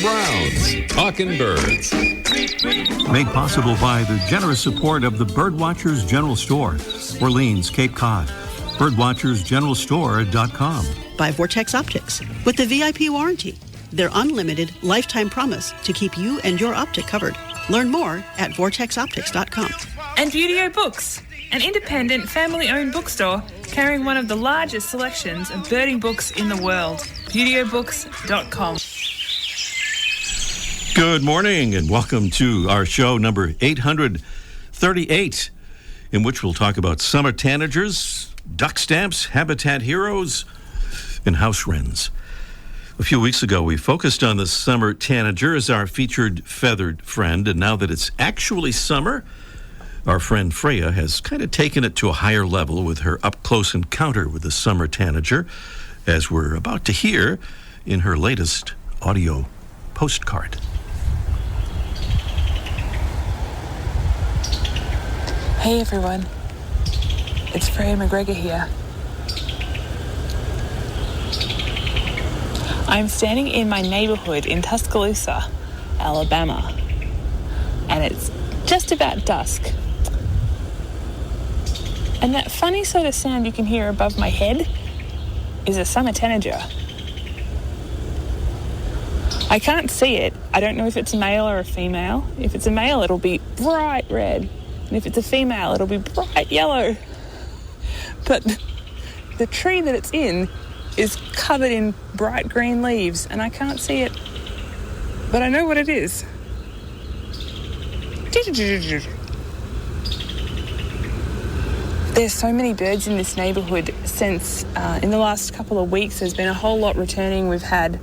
Browns, Talking Birds. Made possible by the generous support of the Birdwatchers General Store, Orleans, Cape Cod. Birdwatchersgeneralstore.com. By Vortex Optics with the VIP warranty. Their unlimited lifetime promise to keep you and your optic covered. Learn more at vortexoptics.com. And Beautyo Books, an independent family-owned bookstore carrying one of the largest selections of birding books in the world. BeautyBooks.com. Good morning and welcome to our show number 838, in which we'll talk about summer tanagers, duck stamps, habitat heroes, and house wrens. A few weeks ago, we focused on the summer tanager as our featured feathered friend, and now that it's actually summer, our friend Freya has kind of taken it to a higher level with her up-close encounter with the summer tanager, as we're about to hear in her latest audio postcard. Hey everyone, it's Freya McGregor here. I'm standing in my neighborhood in Tuscaloosa, Alabama, and it's just about dusk. And that funny sort of sound you can hear above my head is a summer tanager. I can't see it. I don't know if it's a male or a female. If it's a male, it'll be bright red. And if it's a female, it'll be bright yellow. But the tree that it's in is covered in bright green leaves, and I can't see it. But I know what it is. There's so many birds in this neighbourhood since in the last couple of weeks there's been a whole lot returning. We've had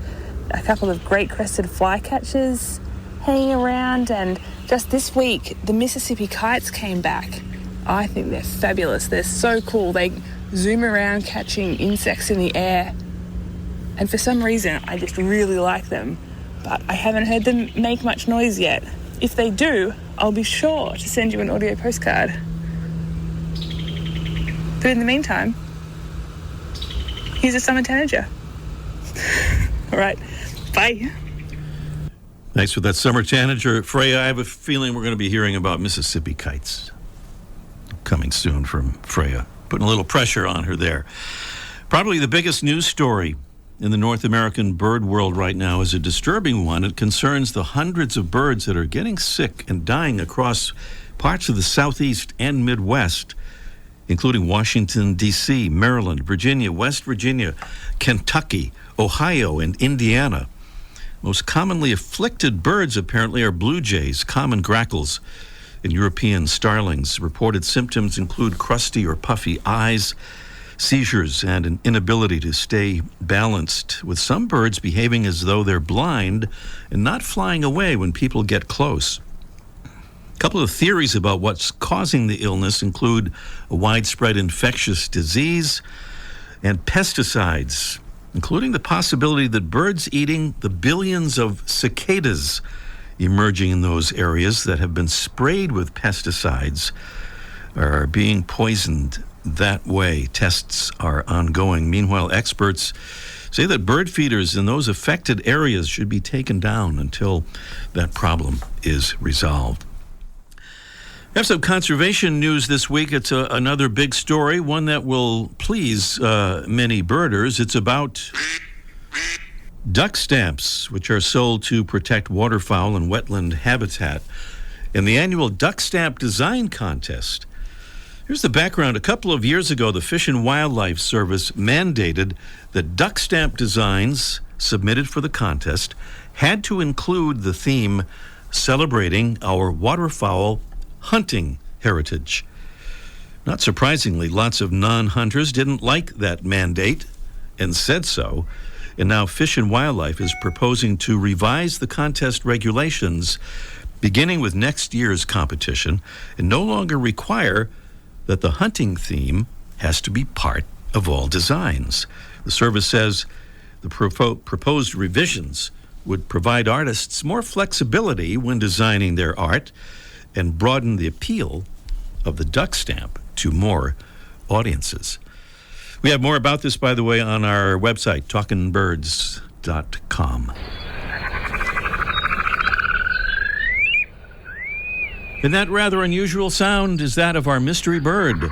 a couple of great crested flycatchers hanging around, and just this week the Mississippi kites came back. I think they're fabulous. They're so cool. They zoom around catching insects in the air, and for some reason I just really like them, but I haven't heard them make much noise yet. If they do, I'll be sure to send you an audio postcard. But in the meantime, here's a summer tanager. All right, bye. Thanks for that summer tanager, Freya. I have a feeling we're going to be hearing about Mississippi kites coming soon from Freya. Putting a little pressure on her there. Probably the biggest news story in the North American bird world right now is a disturbing one. It concerns the hundreds of birds that are getting sick and dying across parts of the Southeast and Midwest, including Washington, D.C., Maryland, Virginia, West Virginia, Kentucky, Ohio, and Indiana. Most commonly afflicted birds, apparently, are blue jays, common grackles, and European starlings. Reported symptoms include crusty or puffy eyes, seizures, and an inability to stay balanced, with some birds behaving as though they're blind and not flying away when people get close. A couple of theories about what's causing the illness include a widespread infectious disease and pesticides, including the possibility that birds eating the billions of cicadas emerging in those areas that have been sprayed with pesticides are being poisoned that way. Tests are ongoing. Meanwhile, experts say that bird feeders in those affected areas should be taken down until that problem is resolved. I have some conservation news this week. It's another big story, one that will please many birders. It's about duck stamps, which are sold to protect waterfowl and wetland habitat, and the annual duck stamp design contest. Here's the background. A couple of years ago, the Fish and Wildlife Service mandated that duck stamp designs submitted for the contest had to include the theme celebrating our waterfowl hunting heritage. Not surprisingly, lots of non-hunters didn't like that mandate and said so. And now Fish and Wildlife is proposing to revise the contest regulations beginning with next year's competition and no longer require that the hunting theme has to be part of all designs. The service says the proposed revisions would provide artists more flexibility when designing their art and broaden the appeal of the duck stamp to more audiences. We have more about this, by the way, on our website, talkingbirds.com. And that rather unusual sound is that of our mystery bird.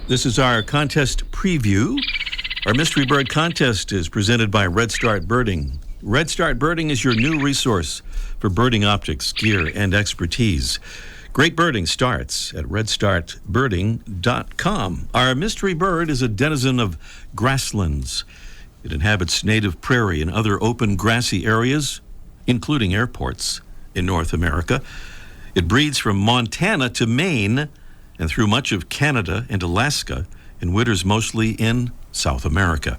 This is our contest preview. Our mystery bird contest is presented by Red Start Birding. Red Start Birding is your new resource for birding optics, gear, and expertise. Great birding starts at redstartbirding.com. Our mystery bird is a denizen of grasslands. It inhabits native prairie and other open grassy areas, including airports in North America. It breeds from Montana to Maine and through much of Canada and Alaska, and winters mostly in South America.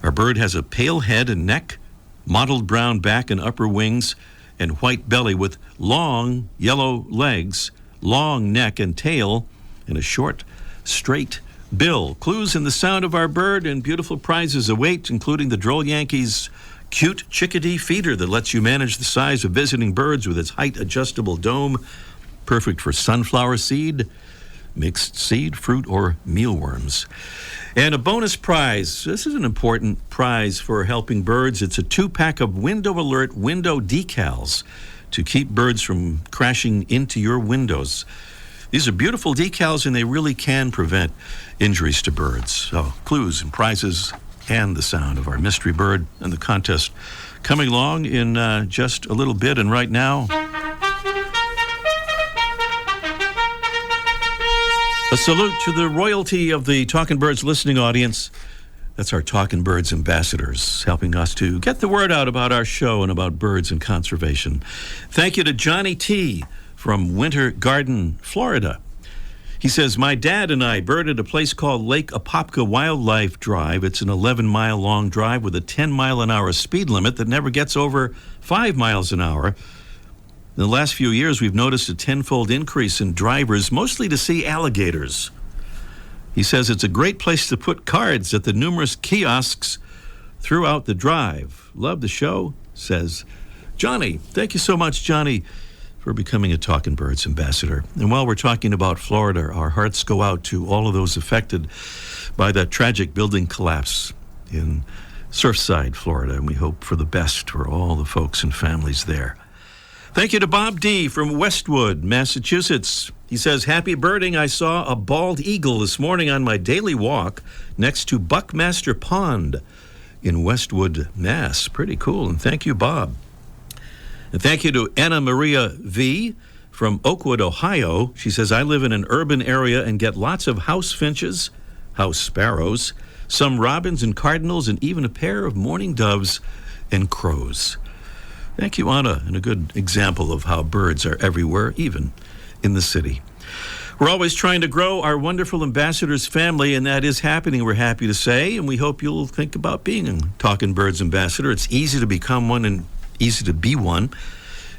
Our bird has a pale head and neck, mottled brown back and upper wings, and white belly with long yellow legs, long neck and tail, and a short, straight bill. Clues in the sound of our bird and beautiful prizes await, including the Droll Yankees' cute chickadee feeder that lets you manage the size of visiting birds with its height-adjustable dome, perfect for sunflower seed, mixed seed, fruit, or mealworms. And a bonus prize. This is an important prize for helping birds. It's a 2-pack of Window Alert window decals to keep birds from crashing into your windows. These are beautiful decals, and they really can prevent injuries to birds. So, clues and prizes and the sound of our mystery bird and the contest coming along in just a little bit. And right now, a salute to the royalty of the Talkin' Birds listening audience. That's our Talkin' Birds ambassadors, helping us to get the word out about our show and about birds and conservation. Thank you to Johnny T. from Winter Garden, Florida. He says, my dad and I birded a place called Lake Apopka Wildlife Drive. It's an 11-mile-long drive with a 10-mile-an-hour speed limit that never gets over 5 miles an hour. In the last few years, we've noticed a 10-fold increase in drivers, mostly to see alligators. He says it's a great place to put cards at the numerous kiosks throughout the drive. Love the show, says Johnny. Thank you so much, Johnny, for becoming a Talkin' Birds ambassador. And while we're talking about Florida, our hearts go out to all of those affected by that tragic building collapse in Surfside, Florida, and we hope for the best for all the folks and families there. Thank you to Bob D. from Westwood, Massachusetts. He says, happy birding. I saw a bald eagle this morning on my daily walk next to Buckmaster Pond in Westwood, Mass. Pretty cool. And thank you, Bob. And thank you to Anna Maria V. from Oakwood, Ohio. She says, I live in an urban area and get lots of house finches, house sparrows, some robins and cardinals, and even a pair of mourning doves and crows. Thank you, Anna, and a good example of how birds are everywhere, even in the city. We're always trying to grow our wonderful ambassadors family, and that is happening, we're happy to say, and we hope you'll think about being a Talkin' Birds ambassador. It's easy to become one and easy to be one.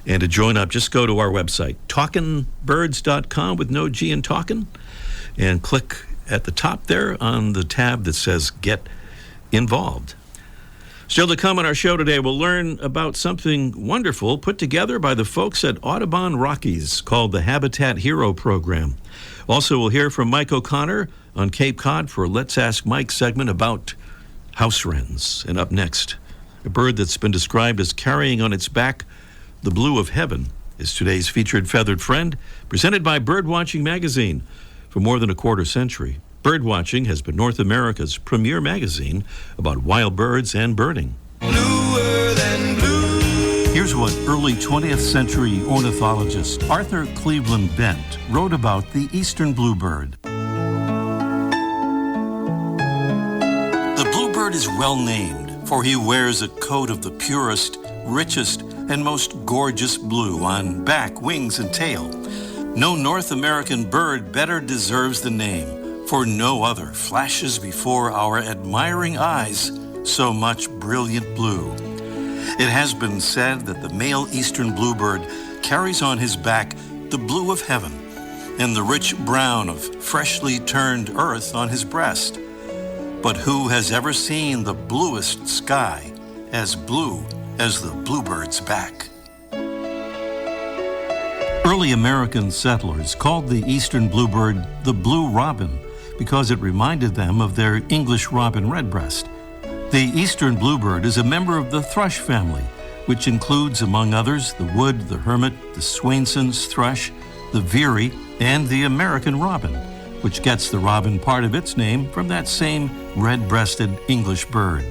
And to join up, just go to our website, talkinbirds.com with no G in talkin', and click at the top there on the tab that says Get Involved. Still to come on our show today, we'll learn about something wonderful put together by the folks at Audubon Rockies called the Habitat Hero Program. Also, we'll hear from Mike O'Connor on Cape Cod for Let's Ask Mike segment about house wrens. And up next, a bird that's been described as carrying on its back the blue of heaven is today's featured feathered friend, presented by Birdwatching Magazine. For more than a quarter century, Birdwatching has been North America's premier magazine about wild birds and birding. Bluer than blue. Here's what early 20th century ornithologist Arthur Cleveland Bent wrote about the eastern bluebird. The bluebird is well named, for he wears a coat of the purest, richest, and most gorgeous blue on back, wings, and tail. No North American bird better deserves the name, for no other flashes before our admiring eyes so much brilliant blue. It has been said that the male eastern bluebird carries on his back the blue of heaven and the rich brown of freshly turned earth on his breast. But who has ever seen the bluest sky as blue as the bluebird's back? Early American settlers called the eastern bluebird the blue robin because it reminded them of their English robin redbreast. The eastern bluebird is a member of the thrush family, which includes, among others, the wood, the hermit, the Swainson's thrush, the veery, and the American robin, which gets the robin part of its name from that same red-breasted English bird.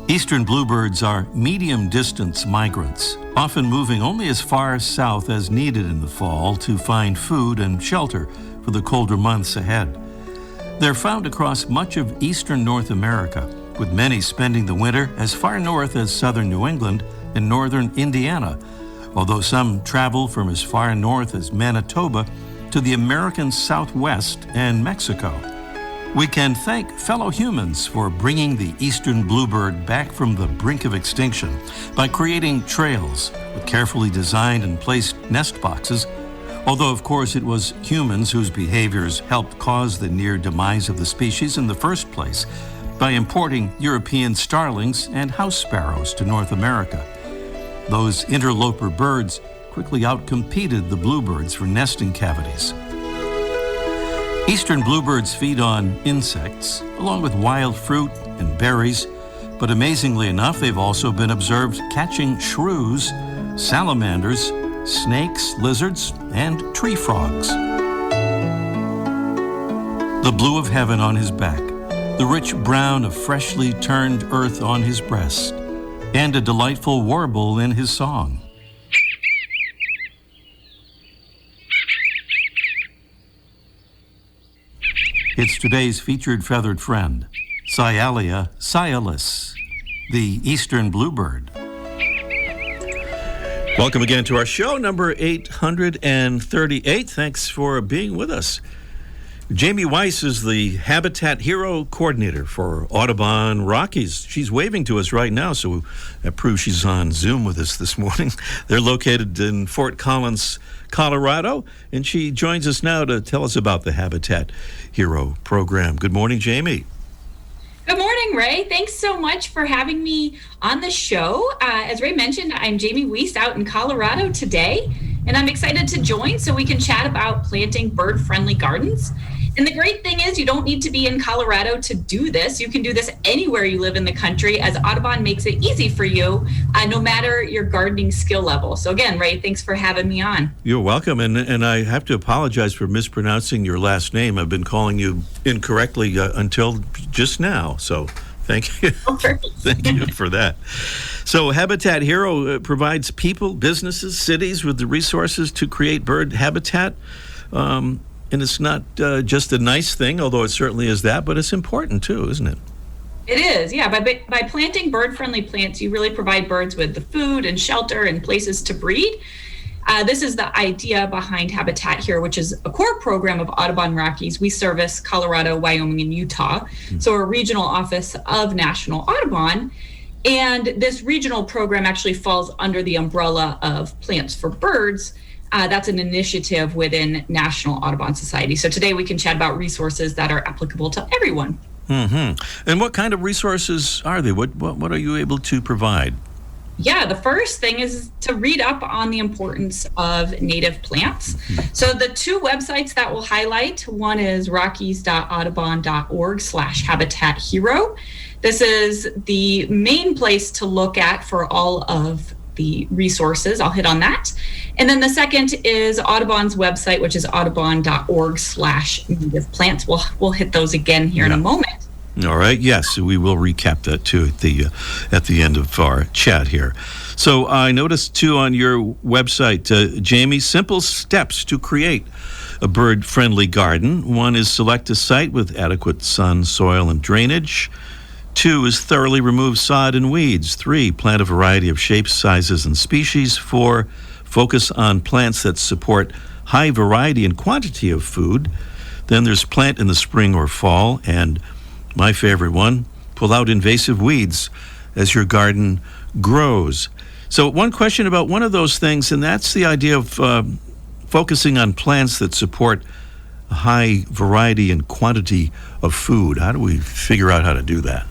Eastern bluebirds are medium-distance migrants, often moving only as far south as needed in the fall to find food and shelter for the colder months ahead. They're found across much of eastern North America, with many spending the winter as far north as southern New England and northern Indiana, although some travel from as far north as Manitoba to the American Southwest and Mexico. We can thank fellow humans for bringing the eastern bluebird back from the brink of extinction by creating trails with carefully designed and placed nest boxes, although of course it was humans whose behaviors helped cause the near demise of the species in the first place by importing European starlings and house sparrows to North America. Those interloper birds quickly outcompeted the bluebirds for nesting cavities. Eastern bluebirds feed on insects, along with wild fruit and berries, but amazingly enough, they've also been observed catching shrews, salamanders, snakes, lizards, and tree frogs. The blue of heaven on his back, the rich brown of freshly turned earth on his breast, and a delightful warble in his song. It's today's featured feathered friend, Cyalia cyalis, the eastern bluebird. Welcome again to our show, number 838. Thanks for being with us. Jamie Weiss is the Habitat Hero Coordinator for Audubon Rockies. She's waving to us right now, so that proves she's on Zoom with us this morning. They're located in Fort Collins, Colorado, and she joins us now to tell us about the Habitat Hero program. Good morning, Jamie. Good morning, Ray. Thanks so much for having me on the show. As Ray mentioned, I'm Jamie Weiss out in Colorado today, and I'm excited to join so we can chat about planting bird-friendly gardens. And the great thing is you don't need to be in Colorado to do this. You can do this anywhere you live in the country, as Audubon makes it easy for you, no matter your gardening skill level. So again, Ray, thanks for having me on. You're welcome. And I have to apologize for mispronouncing your last name. I've been calling you incorrectly until just now. So thank you. Thank you for that. So Habitat Hero provides people, businesses, cities with the resources to create bird habitat. And it's not just a nice thing, although it certainly is that, but it's important too, isn't it? It is, yeah. By planting bird-friendly plants, you really provide birds with the food and shelter and places to breed. This is the idea behind Habitat Hero, which is a core program of Audubon Rockies. We service Colorado, Wyoming, and Utah. So we're a regional office of National Audubon. And this regional program actually falls under the umbrella of Plants for Birds. That's an initiative within National Audubon Society. So today we can chat about resources that are applicable to everyone. Mm-hmm. And what kind of resources are they? What are you able to provide? Yeah, the first thing is to read up on the importance of native plants. So the two websites that we'll highlight, one is rockies.audubon.org/Habitat Hero. This is the main place to look at for all of the resources. I'll hit on that. And then the second is Audubon's website, which is audubon.org/native plants. We'll hit those again here in a moment. All right. Yes, we will recap that too at the end of our chat here. So I noticed too on your website, Jamie, simple steps to create a bird-friendly garden. One is select a site with adequate sun, soil, and drainage. 2 is thoroughly remove sod and weeds. 3, plant a variety of shapes, sizes, and species. 4, focus on plants that support high variety and quantity of food. Then there's plant in the spring or fall. And my favorite one, pull out invasive weeds as your garden grows. So one question about one of those things, and that's the idea of focusing on plants that support a high variety and quantity of food. How do we figure out how to do that?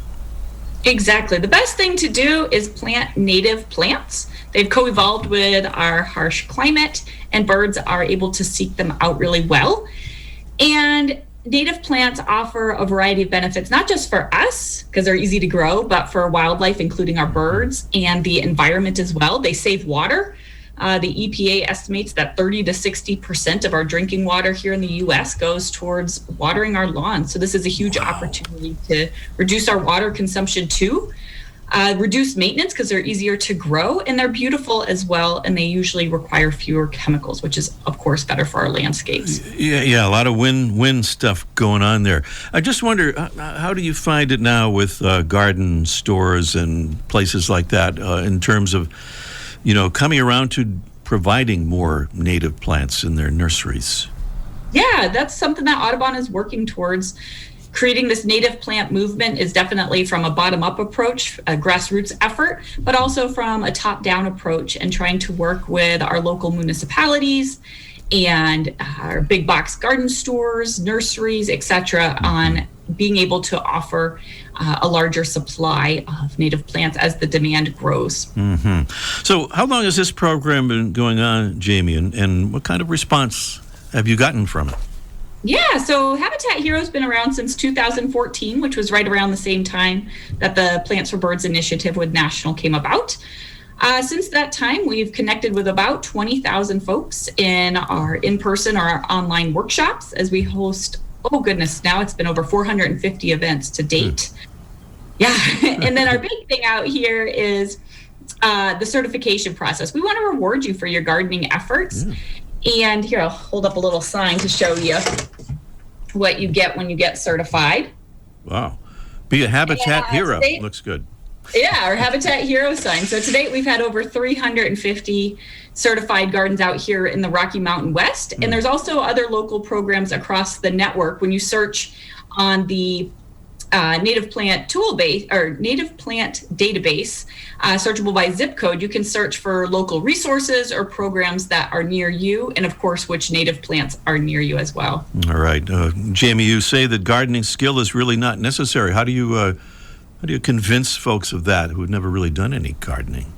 Exactly. The best thing to do is plant native plants. They've co-evolved with our harsh climate, and birds are able to seek them out really well. And native plants offer a variety of benefits, not just for us, because they're easy to grow, but for wildlife, including our birds and the environment as well. They save water. The EPA estimates that 30 to 60% of our drinking water here in the U.S. goes towards watering our lawns. So this is a huge opportunity to reduce our water consumption too. Reduce maintenance because they're easier to grow, and they're beautiful as well, and they usually require fewer chemicals, which is, of course, better for our landscapes. Yeah, a lot of win stuff going on there. I just wonder, how do you find it now with garden stores and places like that in terms of, coming around to providing more native plants in their nurseries? Yeah, that's something that Audubon is working towards. Creating this native plant movement is definitely from a bottom-up approach, a grassroots effort, but also from a top-down approach and trying to work with our local municipalities and our big box garden stores, nurseries, etc., on being able to offer a larger supply of native plants as the demand grows. Mm-hmm. So how long has this program been going on, Jamie, and what kind of response have you gotten from it? Yeah, so Habitat Hero's been around since 2014, which was right around the same time that the Plants for Birds initiative with National came about. Since that time, we've connected with about 20,000 folks in our in-person or our online workshops as we host, now it's been over 450 events to date. Yeah, and then our big thing out here is the certification process. We want to reward you for your gardening efforts. And here, I'll hold up a little sign to show you what you get when you get certified. Wow. Be a Habitat Hero. Looks good. Yeah, our Habitat Hero sign. So to date, we've had over 350 certified gardens out here in the Rocky Mountain West. And there's also other local programs across the network. When you search on the native plant toolbase or native plant database, searchable by zip code, you can search for local resources or programs that are near you, and of course, which native plants are near you as well. All right, Jamie, you say that gardening skill is really not necessary. How do you convince folks of that who have never really done any gardening?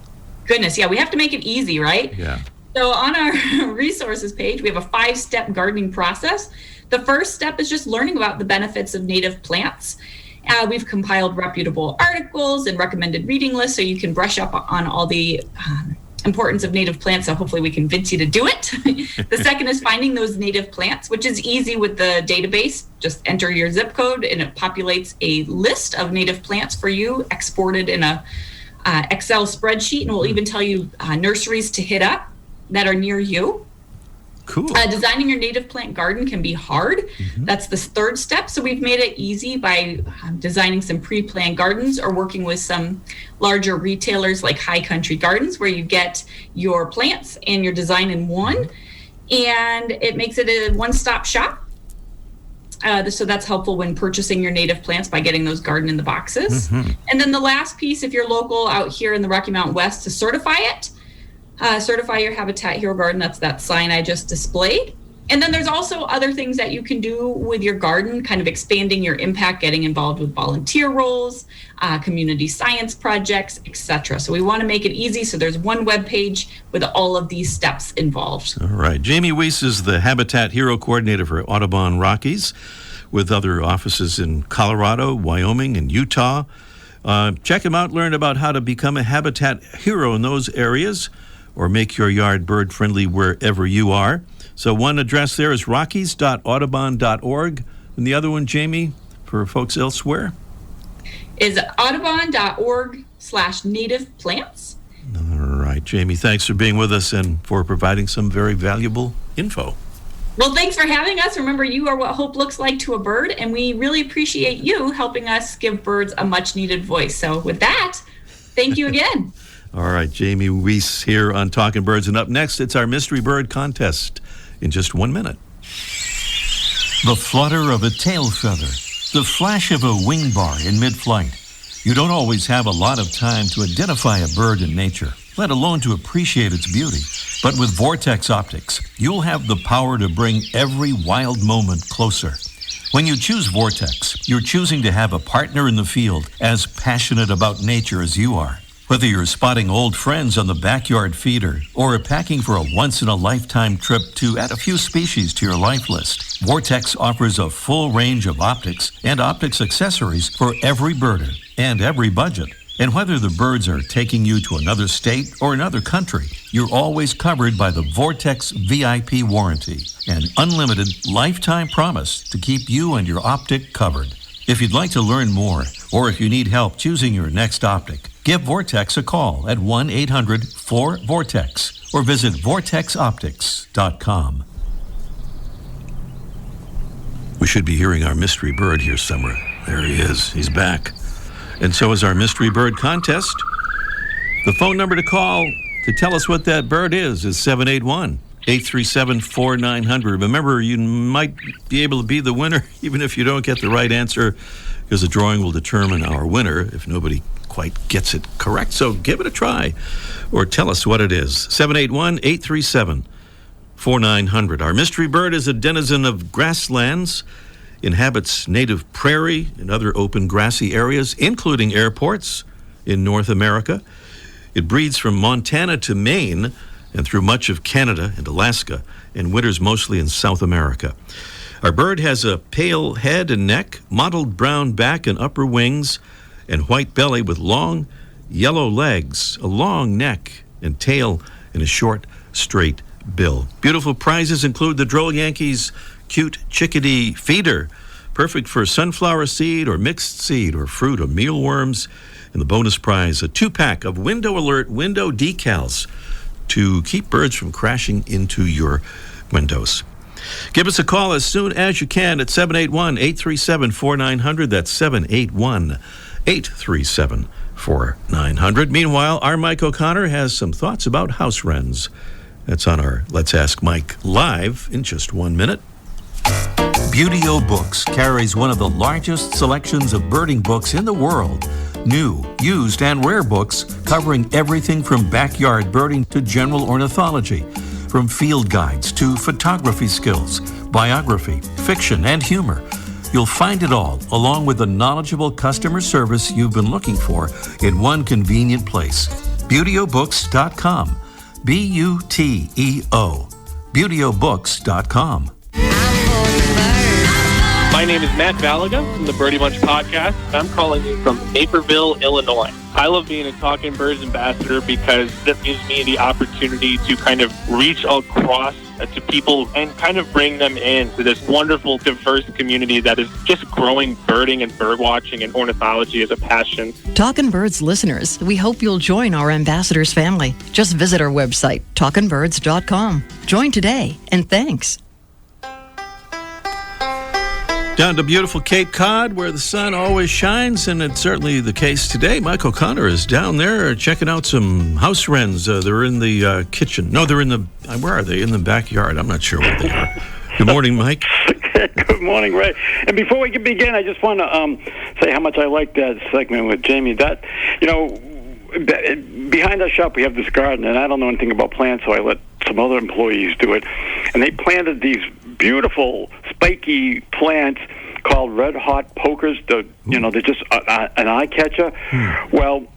Goodness, yeah, we have to make it easy, right? Yeah. So on our resources page, we have a 5-step gardening process. The first step is just learning about the benefits of native plants. We've compiled reputable articles and recommended reading lists so you can brush up on all the importance of native plants, so hopefully we convince you to do it. The second is finding those native plants, which is easy with the database. Just enter your zip code and it populates a list of native plants for you, exported in a Excel spreadsheet, and we'll even tell you nurseries to hit up that are near you. Cool. Designing your native plant garden can be hard. That's the third step. So we've made it easy by designing some pre-planned gardens or working with some larger retailers like High Country Gardens, where you get your plants and your design in one, and it makes it a one-stop shop. So that's helpful when purchasing your native plants by getting those garden in the boxes. And then the last piece, if you're local out here in the Rocky Mountain West, to certify it. Certify your Habitat Hero garden. That's that sign I just displayed. And then there's also other things that you can do with your garden, kind of expanding your impact, getting involved with volunteer roles, community science projects, etc. So we want to make it easy. So there's one web page with all of these steps involved. All right. Jamie Weiss is the Habitat Hero coordinator for Audubon Rockies, with other offices in Colorado, Wyoming, and Utah. Check him out. Learn about how to become a Habitat Hero in those areas, or make your yard bird-friendly wherever you are. So one address there is rockies.audubon.org. And the other one, Jamie, for folks elsewhere? Is audubon.org/native plants. All right, Jamie, thanks for being with us and for providing some very valuable info. Well, thanks for having us. Remember, you are what hope looks like to a bird, and we really appreciate you helping us give birds a much-needed voice. So with that, thank you again. All right, Jamie Weiss here on Talking Birds. And up next, it's our Mystery Bird Contest in just 1 minute. The flutter of a tail feather, the flash of a wing bar in mid-flight. You don't always have a lot of time to identify a bird in nature, let alone to appreciate its beauty. But with Vortex Optics, you'll have the power to bring every wild moment closer. When you choose Vortex, you're choosing to have a partner in the field as passionate about nature as you are. Whether you're spotting old friends on the backyard feeder or packing for a once-in-a-lifetime trip to add a few species to your life list, Vortex offers a full range of optics and optics accessories for every birder and every budget. And whether the birds are taking you to another state or another country, you're always covered by the Vortex VIP warranty, an unlimited lifetime promise to keep you and your optic covered. If you'd like to learn more, or if you need help choosing your next optic, give Vortex a call at 1-800-4VORTEX or visit vortexoptics.com. We should be hearing our mystery bird here somewhere. There he is. He's back. And so is our mystery bird contest. The phone number to call to tell us what that bird is 781-837-4900. Remember, you might be able to be the winner even if you don't get the right answer, because the drawing will determine our winner if nobody quite gets it correct. So give it a try or tell us what it is. 781-837-4900. Our mystery bird is a denizen of grasslands, inhabits native prairie and other open grassy areas, including airports in North America. It breeds from Montana to Maine and through much of Canada and Alaska, and winters mostly in South America. Our bird has a pale head and neck, mottled brown back and upper wings, and white belly with long yellow legs, a long neck and tail, and a short, straight bill. Beautiful prizes include the Droll Yankees cute chickadee feeder, perfect for sunflower seed or mixed seed or fruit or mealworms. And the bonus prize, a 2-pack of Window Alert window decals to keep birds from crashing into your windows. Give us a call as soon as you can at 781-837-4900. That's 781-837-4900. Meanwhile, our Mike O'Connor has some thoughts about house wrens. That's on our Let's Ask Mike Live in just 1 minute. Buteo Books carries one of the largest selections of birding books in the world. New, used, and rare books covering everything from backyard birding to general ornithology, from field guides to photography skills, biography, fiction, and humor. You'll find it all, along with the knowledgeable customer service you've been looking for, in one convenient place. ButeoBooks.com. B-U-T-E-O. ButeoBooks.com. My name is Matt Valaga from the Birdie Bunch podcast. I'm calling you from Naperville, Illinois. I love being a Talking Birds ambassador because that gives me the opportunity to kind of reach across to people and kind of bring them into this wonderful, diverse community that is just growing birding and bird watching and ornithology as a passion. Talkin' Birds listeners, we hope you'll join our ambassadors family. Just visit our website, talkinbirds.com. Join today, and thanks. Down to beautiful Cape Cod, where the sun always shines, and it's certainly the case today. Mike O'Connor is down there checking out some house wrens. They're in the kitchen. No, they're in the, where are they? In the backyard. I'm not sure where they are. Good morning, Mike. Good morning, Ray. And before we begin, I just want to say how much I like that segment with Jamie. That, you know, behind our shop we have this garden, and I don't know anything about plants, so I let some other employees do it. And they planted these beautiful spiky plants called red hot pokers. They're just an eye catcher. Well,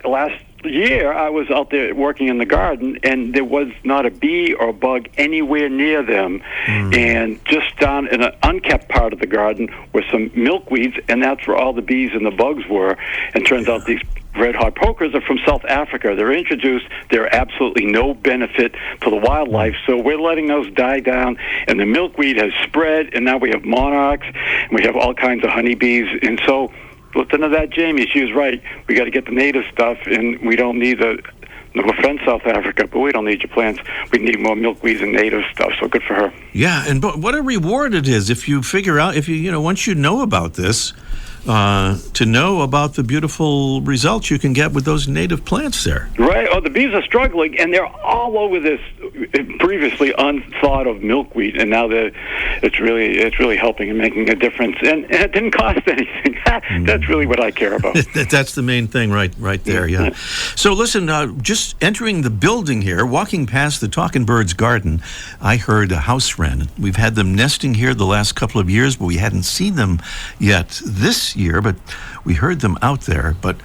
last year I was out there working in the garden, and there was not a bee or bug anywhere near them. And just down in an unkept part of the garden were some milkweeds, and that's where all the bees and the bugs were. And turns out these red hot pokers are from South Africa. They're introduced. They're absolutely no benefit to the wildlife, so we're letting those die down, and the milkweed has spread, and now we have monarchs, and we have all kinds of honeybees. And so listen to that, Jamie. She was right. We got to get the native stuff, and we don't need no offense, South Africa, but we don't need your plants. We need more milkweeds and native stuff, so good for her. Yeah, and but what a reward it is if you figure out, once you know about this, to know about the beautiful results you can get with those native plants there. Right. Oh, the bees are struggling, and they're all over this previously unthought of milkweed, and now it's really helping and making a difference. And it didn't cost anything. That's really what I care about. That's the main thing right there, yeah. So listen, just entering the building here, walking past the Talking Birds garden, I heard a house wren. We've had them nesting here the last couple of years, but we hadn't seen them yet this year, but we heard them out there. But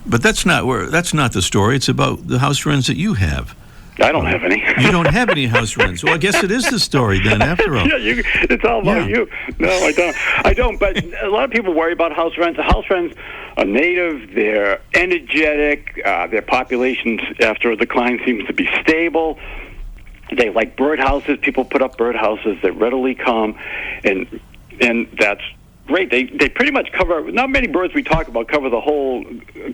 But that's not the story. It's about the house wrens that you have. I don't have any. You don't have any house wrens. Well, I guess it is the story then, after all. Yeah, it's all about you. No, I don't. But a lot of people worry about house wrens. The house wrens are native. They're energetic. Their populations, after a decline, seems to be stable. They like birdhouses. People put up birdhouses that readily come, and that's great. They pretty much cover, not many birds we talk about cover the whole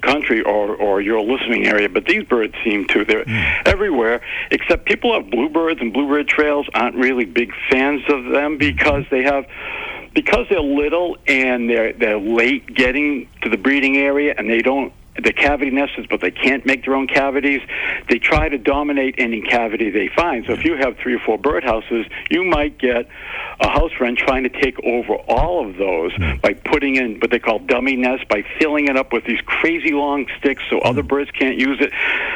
country or your listening area, but these birds seem to. They're everywhere, except people have bluebirds, and bluebird trails aren't really big fans of them because they're little and they're late getting to the breeding area, and they're cavity nesters, but they can't make their own cavities. They try to dominate any cavity they find. So if you have 3 or 4 birdhouses, you might get a house wren trying to take over all of those by putting in what they call dummy nests, by filling it up with these crazy long sticks so other birds can't use it.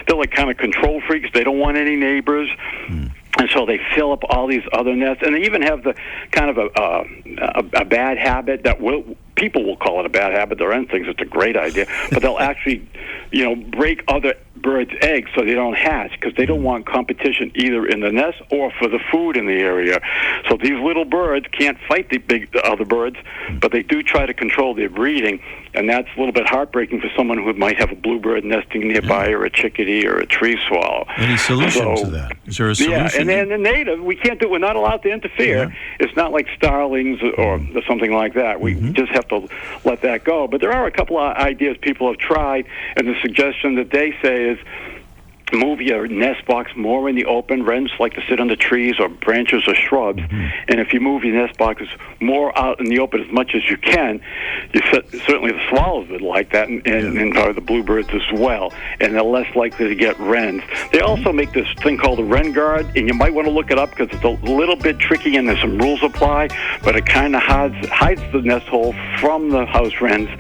They're like kind of control freaks. They don't want any neighbors. And so they fill up all these other nests, and they even have the kind of a bad habit that people will call it a bad habit. The wren thinks it's a great idea, but they'll actually, break other birds' eggs so they don't hatch because they don't want competition either in the nest or for the food in the area. So these little birds can't fight the other birds, but they do try to control their breeding, and that's a little bit heartbreaking for someone who might have a bluebird nesting nearby or a chickadee or a tree swallow. Any solution to that? Is there a solution? Yeah, and then the native, we're not allowed to interfere. Yeah. It's not like starlings or something like that. We just have to let that go. But there are a couple of ideas people have tried, and the suggestion that they say is move your nest box more in the open. Wrens like to sit on the trees or branches or shrubs, and if you move your nest boxes more out in the open as much as you can, certainly the swallows would like that, and probably the bluebirds as well, and they're less likely to get wrens. They also make this thing called a wren guard, and you might want to look it up because it's a little bit tricky and there's some rules apply, but it kind of hides the nest hole from the house wrens,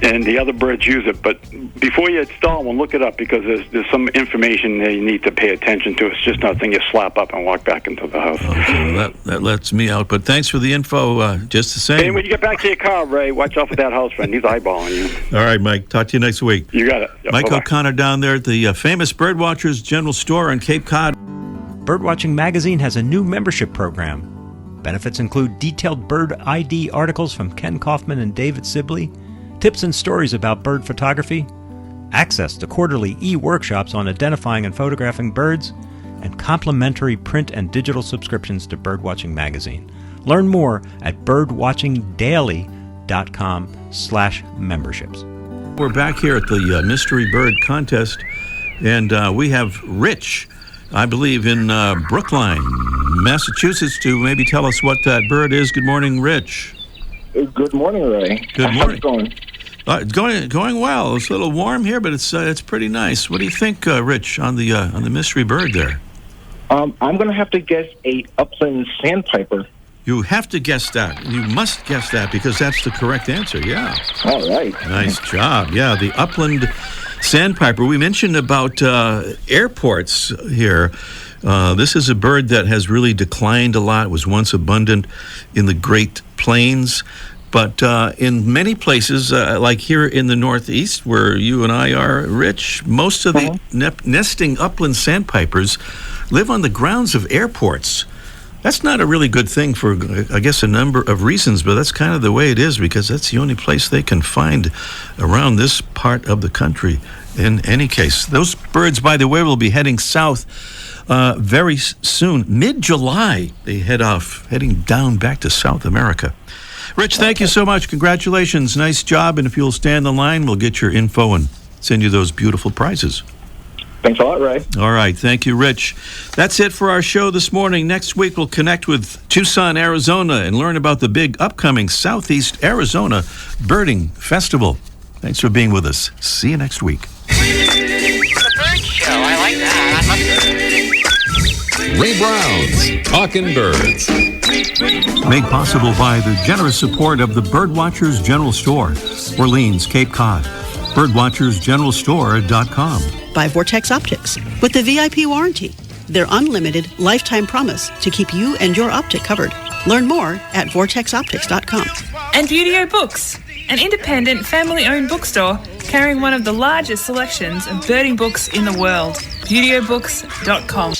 and the other birds use it. But before you install one, look it up because there's some information that you need to pay attention to. It's just nothing you slap up and walk back into the house. Okay, well, that lets me out. But thanks for the info, just the same. And when you get back to your car, Ray, watch out for that house wren. He's eyeballing you. All right, Mike. Talk to you next week. You got it. Yeah, Mike bye-bye. O'Connor down there at the famous Birdwatchers General Store on Cape Cod. Birdwatching Magazine has a new membership program. Benefits include detailed bird ID articles from Ken Kaufman and David Sibley, tips and stories about bird photography, access to quarterly e-workshops on identifying and photographing birds, and complimentary print and digital subscriptions to Birdwatching Magazine. Learn more at birdwatchingdaily.com/memberships. We're back here at the Mystery Bird Contest, and we have Rich, I believe, in Brookline, Massachusetts, to maybe tell us what that bird is. Good morning, Rich. Good morning, Ray. Good morning. How's it going? It's going well. It's a little warm here, but it's pretty nice. What do you think, Rich, on the mystery bird there? I'm going to have to guess a upland sandpiper. You have to guess that. You must guess that because that's the correct answer. Yeah. All right. Nice job. Yeah, the upland sandpiper. We mentioned about airports here. This is a bird that has really declined a lot. It was once abundant in the Great Plains. But in many places, like here in the Northeast, where you and I are, Rich, most of the nesting upland sandpipers live on the grounds of airports. That's not a really good thing for, I guess, a number of reasons, but that's kind of the way it is because that's the only place they can find around this part of the country. In any case, those birds, by the way, will be heading south very soon. Mid-July, they heading down back to South America. Rich, thank you so much. Congratulations. Nice job. And if you'll stay on the line, we'll get your info and send you those beautiful prizes. Thanks a lot, Ray. All right. Thank you, Rich. That's it for our show this morning. Next week, we'll connect with Tucson, Arizona, and learn about the big upcoming Southeast Arizona Birding Festival. Thanks for being with us. See you next week. The bird show. I like that. Ray Brown's Talkin' Birds. Made possible by the generous support of the Birdwatchers General Store, Orleans, Cape Cod. Birdwatchersgeneralstore.com. By Vortex Optics with the VIP warranty. Their unlimited lifetime promise to keep you and your optic covered. Learn more at vortexoptics.com. And Beautyo Books, an independent family-owned bookstore carrying one of the largest selections of birding books in the world. Beautyobooks.com.